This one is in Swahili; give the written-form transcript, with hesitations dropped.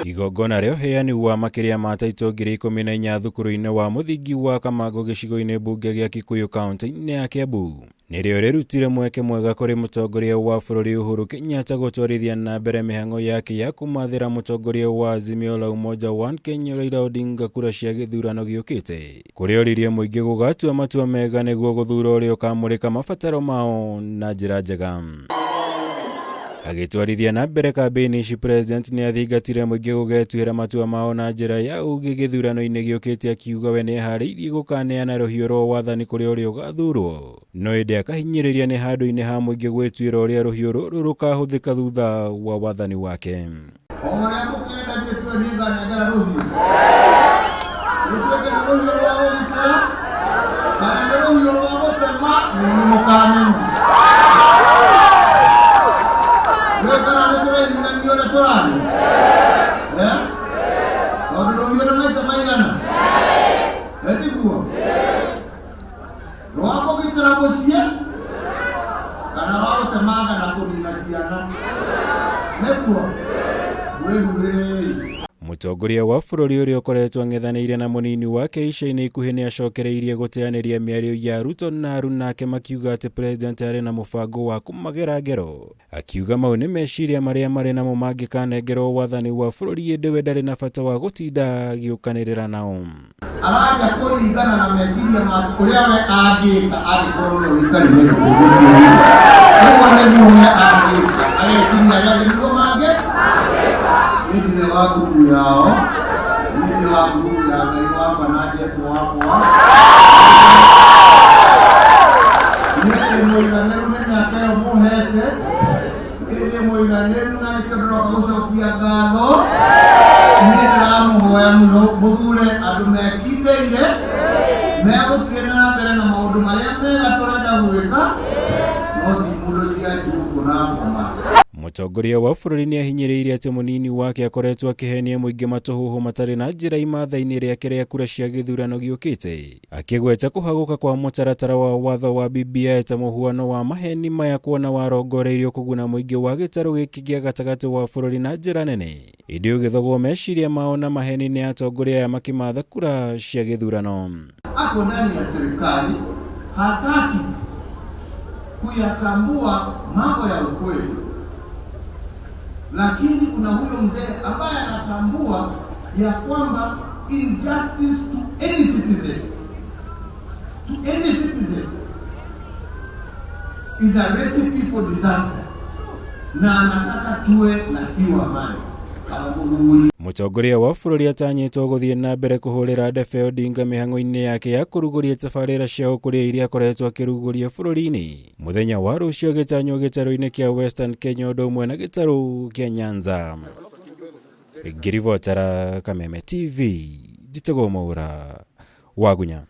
Igongona rĩo heani wa makĩria ma taito 14,000 thukuru-inĩ wa mũthingi wa Kamago gĩcigo-inĩ mbunge gĩa Kikuyu kaunti-inĩ ya Kiambu nĩrĩo rĩrutire mweke mwega kũrĩ mũtongoria wa bũrũri Uhuru Kenyatta gũtwarithia na mbere mĩhang'o yake ya kũmathĩra mũtongoria wa Azimio la Umoja One Kenya Raila Odinga kura cia gĩthurano gĩũkĩte, kũrĩa oririe mũingĩ gũgatua matua mega nĩguo gũthura ũrĩa ũkamũrĩka mabataro mao na njĩra njega. Agĩtwarithia na mbere kambĩini ici, president nĩ athingatire mũingĩ gũgetuĩra matua mao na njĩra ya ũgĩ gĩthurano-inĩ gĩũkĩte, akiuga we nĩeharĩirie gũkaneana rũhiũ rwa wathani kũrĩ ũrĩa ũgathurwo, no ĩndĩ akahinyĩrĩria nĩ handũ-inĩ ha mũingĩ gwĩtuĩra ũrĩa rũhiũ rũrũ rũkahũthĩka thutha wa wathani wake. Mutongoria wa bũrũri ũrĩa ũkoretwo ang'ethanĩire na mũnini wake ica-inĩ ikuhĩ nĩ acokereirie gũteanĩria mĩario ya Ruto na Aru, nake makiuga atĩ president arĩ na mũbango wa kũmagera ngero, akiuga mau nĩ meciria marĩa marĩ namo mangĩkanengerwo wathani wa bũrũri, ĩndĩ we ndarĩ na bata wa gũtinda agĩũkanĩrĩra nao. Araja kũringana na meciria ma ũrĩa we angĩka angĩkorwo nĩ ũikarĩire nĩndire wa nguku yao, nĩndire wa nguku ya Ngai wakwa na Jesu wakwa, nĩndire mũiganĩru nĩ mĩaka ĩyo mũhete, nĩndire mũiganĩru na nĩkĩndĩroka gũcokia ngatho, nĩndĩramũhoya mũthure andũ mekindĩire megũthiĩ na mbere na maũndũ marĩa mega tũrenda gwĩka, no ti mũndũ cia njukũ na ngoma. Mũtongoria wa bũrũri nĩ ahinyĩrĩirie atĩ mũnini wake akoretwo akĩhenia mũingĩ matũhũhũ matarĩ na njĩra imatha-inĩ rĩake rĩa kura cia gĩthurano gĩũkĩte, akĩgweta kũhagũka kwa mũtaratara wa watho wa BBI ta mũhuano wa maheni maya kuona warongoreirio kũguna mũingĩ wa gĩtarũ gĩkĩ gĩa gatagatĩ wa bũrũri na njĩra nene, ĩndĩ ũgĩthogwo meciria mao na maheni nĩ atongoria aya makimatha kura cia gĩthurano. Hapo ndani ya serikali hataki kuyatambua mambo ya ukweli, lakini kuna huyo mzee ambaye anatambua ya kwamba injustice to any citizen is a recipe for disaster, na anataka tuwe na hiyo amani. Mũtongoria wa bũrũri atanyĩtwo gũthiĩ na mbere kũhũrĩra ndebe Odinga mĩhang'o-inĩ yake ya kũrugũria tabarĩra ciao kũrĩa iria akoretwo akĩrugũria bũrũri-inĩ, mũthenya wa rũciũ gĩtanywo gĩtarũ-inĩ kĩa Western Kenya ũndũ ũmwe na gĩtarũ kĩa Nyanza. Ngĩribotera Kameme TV, njĩtagwo Mwaura Wagunya.